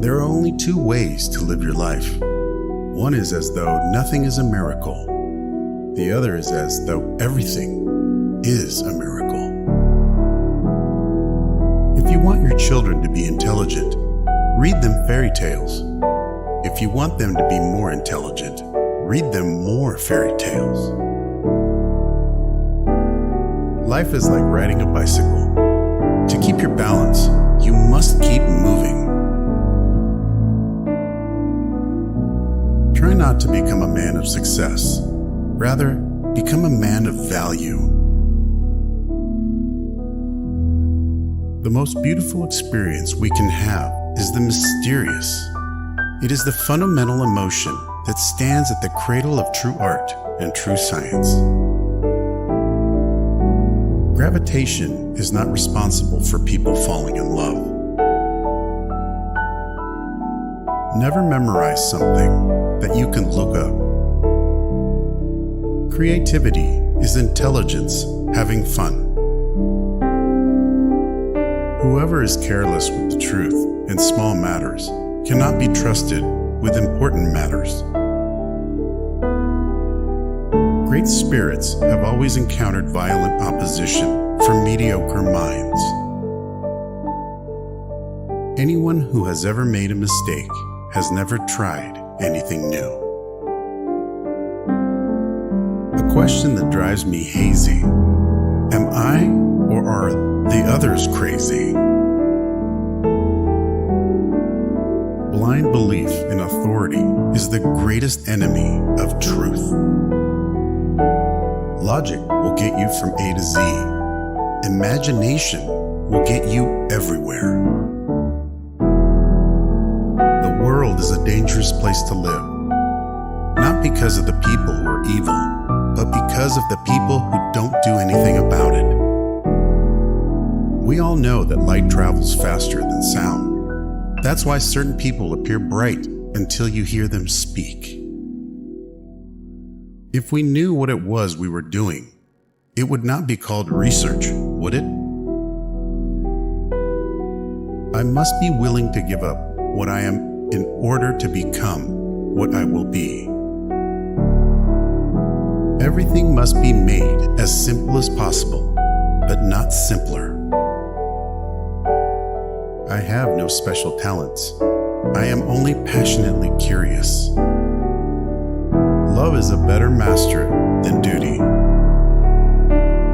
There are only two ways to live your life. One is as though nothing is a miracle. The other is as though everything is a miracle. If you want your children to be intelligent, read them fairy tales. If you want them to be more intelligent, read them more fairy tales. Life is like riding a bicycle. To keep your balance, you must keep moving. Try not to become a man of success. Rather, become a man of value. The most beautiful experience we can have is the mysterious. It is the fundamental emotion that stands at the cradle of true art and true science. Gravitation is not responsible for people falling in love. Never memorize something that you can look up. Creativity is intelligence having fun. Whoever is careless with the truth in small matters cannot be trusted with important matters. Great spirits have always encountered violent opposition from mediocre minds. Anyone who has ever made a mistake has never tried anything new. A question that drives me hazy: am I or are the others crazy? Blind belief in authority is the greatest enemy of truth. Logic will get you from A to Z. Imagination will get you everywhere. The world is a dangerous place to live, not because of the people who are evil, but because of the people who don't do anything about it. We all know that light travels faster than sound. That's why certain people appear bright until you hear them speak. If we knew what it was we were doing, it would not be called research, would it? I must be willing to give up what I am in order to become what I will be. Everything must be made as simple as possible, but not simpler. I have no special talents. I am only passionately curious. Love is a better master than duty.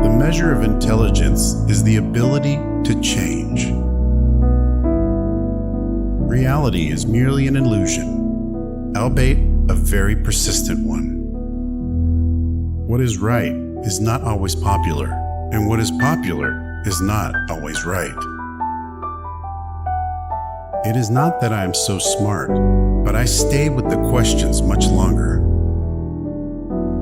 The measure of intelligence is the ability to change. Reality is merely an illusion, albeit a very persistent one. What is right is not always popular, and what is popular is not always right. It is not that I am so smart, but I stay with the questions much longer.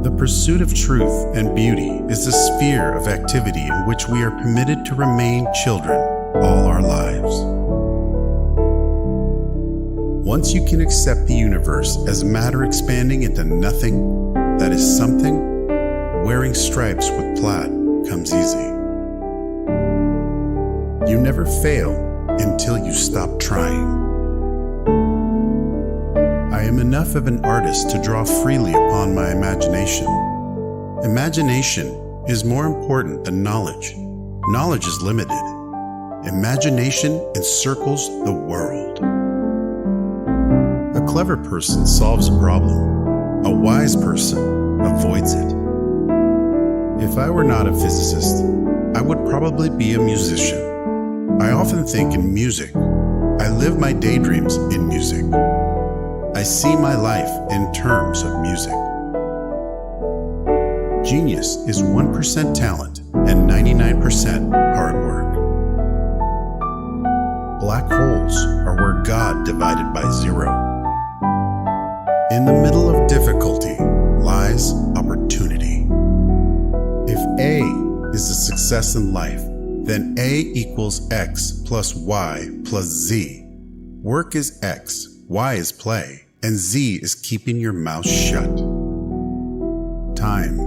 The pursuit of truth and beauty is the sphere of activity in which we are permitted to remain children all our lives. Once you can accept the universe as matter expanding into nothing that is something, wearing stripes with plaid comes easy. You never fail until you stop trying. I am enough of an artist to draw freely upon my imagination. Imagination is more important than knowledge. Knowledge is limited. Imagination encircles the world. A clever person solves a problem. A wise person avoids it. If I were not a physicist, I would probably be a musician. I often think in music. I live my daydreams in music. I see my life in terms of music. Genius is 1% talent and 99% hard work. Black holes are where God divided by zero. In the middle of difficulty lies opportunity. If A is a success in life, then A equals X plus Y plus Z. Work is X, Y is play, and Z is keeping your mouth shut. Time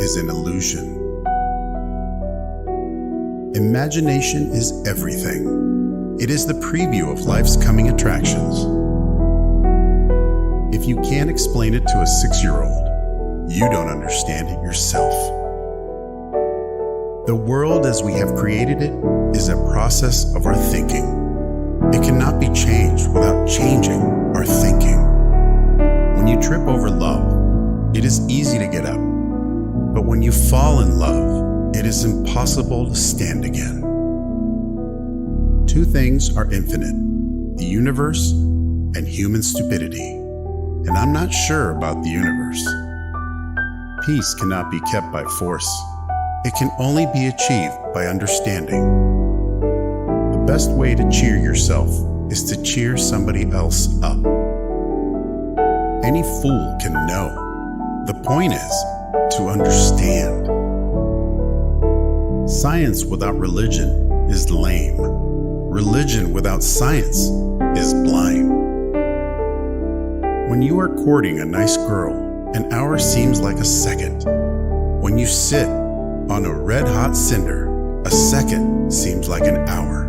is an illusion. Imagination is everything. It is the preview of life's coming attractions. If you can't explain it to a 6-year-old, you don't understand it yourself. The world as we have created it is a process of our thinking. It cannot be changed without changing our thinking. When you trip over love, it is easy to get up. But when you fall in love, it is impossible to stand again. Two things are infinite: the universe and human stupidity. And I'm not sure about the universe. Peace cannot be kept by force. It can only be achieved by understanding. The best way to cheer yourself is to cheer somebody else up. Any fool can know. The point is to understand. Science without religion is lame. Religion without science is blind. When you are courting a nice girl, an hour seems like a second. When you sit on a red-hot cinder, a second seems like an hour.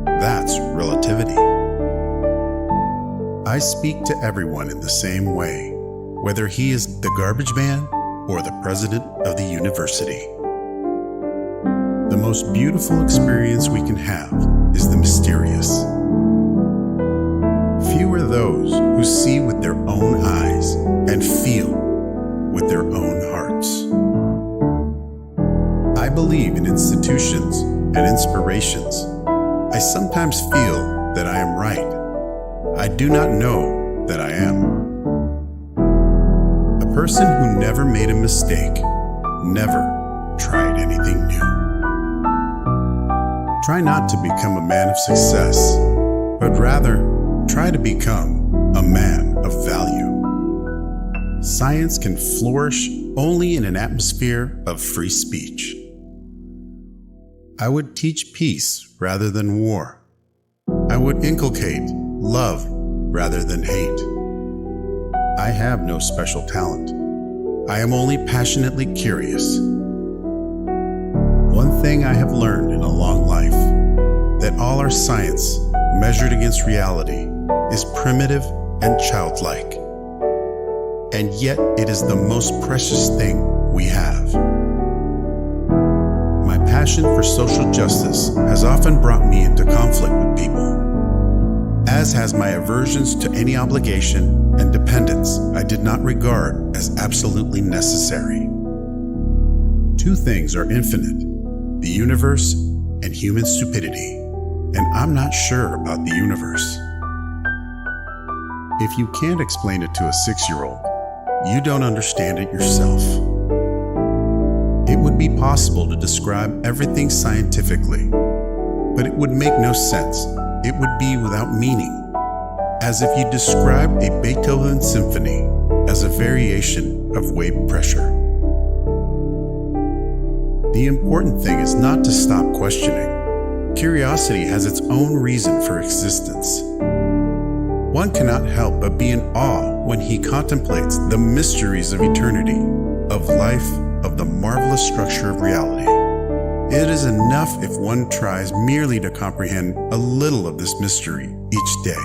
That's relativity. I speak to everyone in the same way, whether he is the garbage man or the president of the university. The most beautiful experience we can have is the mysterious. Few are those who see with their own eyes and feel with their own hearts. I believe in institutions and inspirations. I sometimes feel that I am right. I do not know that I am. A person who never made a mistake never tried anything new. Try not to become a man of success, but rather try to become a man of value. Science can flourish only in an atmosphere of free speech. I would teach peace rather than war. I would inculcate love rather than hate. I have no special talent. I am only passionately curious. One thing I have learned in a long life, that all our science, measured against reality, is primitive and childlike. And yet it is the most precious thing we have. My passion for social justice has often brought me into conflict with people, as has my aversions to any obligation and dependence I did not regard as absolutely necessary. Two things are infinite: the universe and human stupidity, and I'm not sure about the universe. If you can't explain it to a 6-year-old, you don't understand it yourself. It would be possible to describe everything scientifically, but it would make no sense. It would be without meaning, as if you described a Beethoven symphony as a variation of wave pressure. The important thing is not to stop questioning. Curiosity has its own reason for existence. One cannot help but be in awe when he contemplates the mysteries of eternity, of life, of the marvelous structure of reality. It is enough if one tries merely to comprehend a little of this mystery each day.